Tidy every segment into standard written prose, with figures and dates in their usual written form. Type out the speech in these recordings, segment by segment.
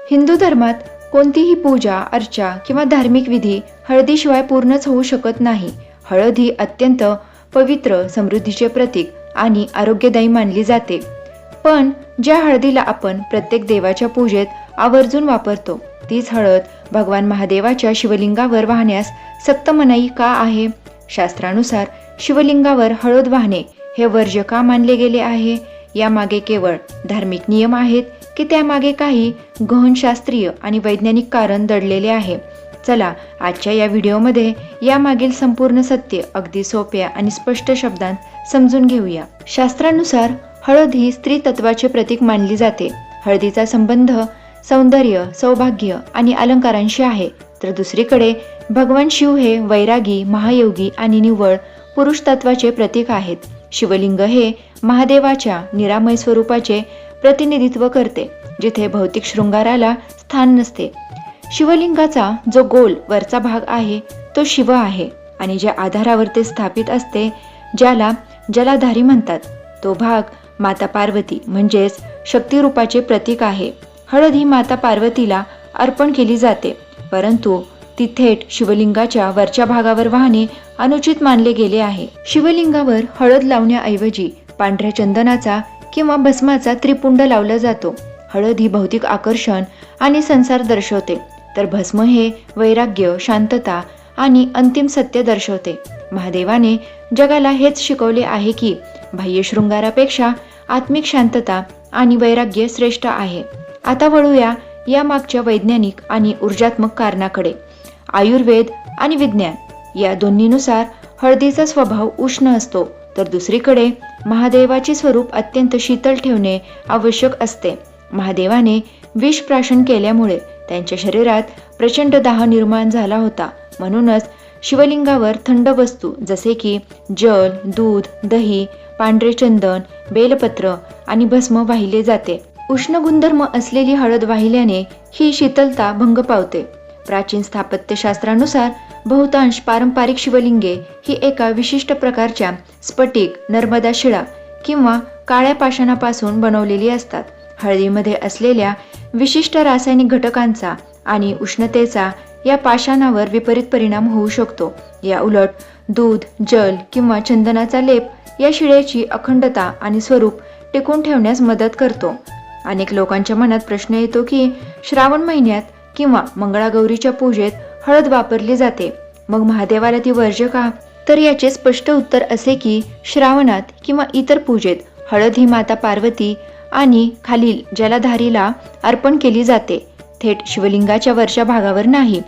हिंदू धर्मात कोणतीही पूजा, अर्चा किंवा धार्मिक विधी हळदीशिवाय पूर्णच होऊ शकत नाही. हळद ही अत्यंत पवित्र, समृद्धीचे प्रतीक आणि आरोग्यदायी मानली जाते. पण ज्या हळदीला आपण प्रत्येक देवाच्या पूजेत आवर्जून वापरतो, तीच हळद भगवान महादेवाच्या शिवलिंगावर वाहण्यास सक्त मनाई का आहे? शास्त्रानुसार शिवलिंगावर हळद वाहणे हे वर्ज्य का मानले गेले आहे? यामागे केवळ धार्मिक नियम आहेत की त्यामागे काही गहन शास्त्रीय आणि वैज्ञानिक कारण दडलेले आहे? चला आजच्या या व्हिडिओमध्ये यामागील संपूर्ण सत्य अगदी सोप्या आणि स्पष्ट शब्दांत समजून घेऊया. शास्त्रानुसार हळद ही स्त्री तत्वाचे प्रतीक मानली जाते. हळदीचा संबंध सौंदर्य, सौभाग्य आणि अलंकारांशी आहे, तर दुसरीकडे भगवान शिव हे वैरागी, महायोगी आणि निव्वळ पुरुष तत्वाचे प्रतीक आहेत. शिवलिंग हे महादेवाच्या निरामय स्वरूपाचे प्रतिनिधित्व करते, जिथे भौतिक शृंगाराला स्थान नसते. शिवलिंगाचा जो गोल वरचा भाग आहे तो शिव आहे आणि ज्या आधारावर ते स्थापित असते, ज्याला जलाधारी म्हणतात, तो भाग माता पार्वती म्हणजेच शक्तिरूपाचे प्रतीक आहे. हळद ही माता पार्वतीला अर्पण केली जाते, परंतु ती थेट शिवलिंगाच्या वरच्या भागावर वाहणे अनुचित मानले गेले आहे. शिवलिंगावर हळद लावण्याऐवजी पांढऱ्या चंदनाचा किंवा भस्माचा त्रिपुंड लावला जातो. हळद ही भौतिक आकर्षण आणि संसार दर्शवते, तर भस्म हे वैराग्य, शांतता आणि अंतिम सत्य दर्शवते. महादेवाने जगाला हेच शिकवले आहे की बाह्य शृंगारापेक्षा आत्मिक शांतता आणि वैराग्य श्रेष्ठ आहे. आता वळूया या मागच्या वैज्ञानिक आणि ऊर्जात्मक कारणाकडे. आयुर्वेद आणि विज्ञान या दोन्हीनुसार हळदीचा स्वभाव उष्ण असतो, तर दुसरीकडे महादेवाचे स्वरूप अत्यंत शीतल ठेवणे आवश्यक असते. महादेवाने विष प्राशन केल्यामुळे त्यांच्या शरीरात प्रचंड दाह निर्माण झाला होता. म्हणूनच शिवलिंगावर थंड वस्तू जसे की जल, दूध, दही, पांढरे चंदन, बेलपत्र आणि भस्म वाहिले जाते. उष्ण गुणधर्म असलेली हळद वाहिल्याने ही शीतलता भंग पावते. प्राचीन स्थापत्यशास्त्रानुसार बहुतांश पारंपरिक शिवलिंगे ही एका विशिष्ट प्रकारच्या स्फटिक, नर्मदा शिळा किंवा काळ्या पाषाणापासून बनवलेली असतात. हळदीमध्ये असलेल्या विशिष्ट रासायनिक घटकांचा आणि उष्णतेचा या पाषाणावर विपरीत परिणाम होऊ शकतो. या उलट दूध, जल किंवा चंदनाचा लेप या शिळेची अखंडता आणि स्वरूप टिकून ठेवण्यास मदत करतो. अनेक लोकांच्या मनात प्रश्न येतो की श्रावण महिन्यात किंवा मंगळागौरीच्या पूजेत हळद वापरली जाते, मग महादेवाला ती वर्ज्य का? तर याचे स्पष्ट उत्तर असे की श्रावणात किंवा इतर पूजेत हळद ही माता पार्वती आणि खालील जलाधारीला अर्पण केली जाते, थेट शिवलिंगाच्या वरच्या भागावर नाही.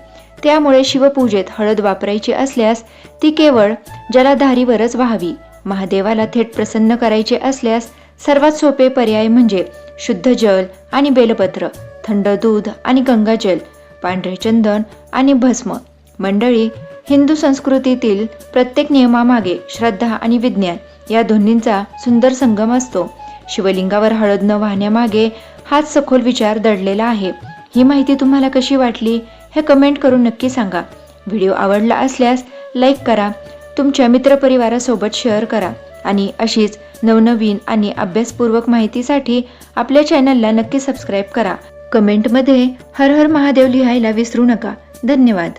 त्यामुळे शिवपूजेत हळद वापरायची असल्यास ती केवळ जलाधारीवरच व्हावी. महादेवाला थेट प्रसन्न करायचे असल्यास सर्वात सोपे पर्याय म्हणजे शुद्ध जल आणि बेलपत्र, थंड दूध आणि गंगाजल, पांढरे चंदन आणि भस्म. मंडळी, हिंदू संस्कृतीतील प्रत्येक नियमामागे श्रद्धा आणि विज्ञान या दोन्हींचा सुंदर संगम असतो. शिवलिंगावर हळद न वाहण्यामागे हाच सखोल विचार दडलेला आहे. ही माहिती तुम्हाला कशी वाटली हे कमेंट करून नक्की सांगा. व्हिडिओ आवडला असल्यास लाईक करा, तुमच्या मित्रपरिवारासोबत शेअर करा आणि अशीच नवनवीन आणि अभ्यासपूर्वक माहितीसाठी आपल्या चॅनलला नक्की सबस्क्राईब करा. कमेंटमध्ये हर हर महादेव लिहायला विसरू नका. धन्यवाद.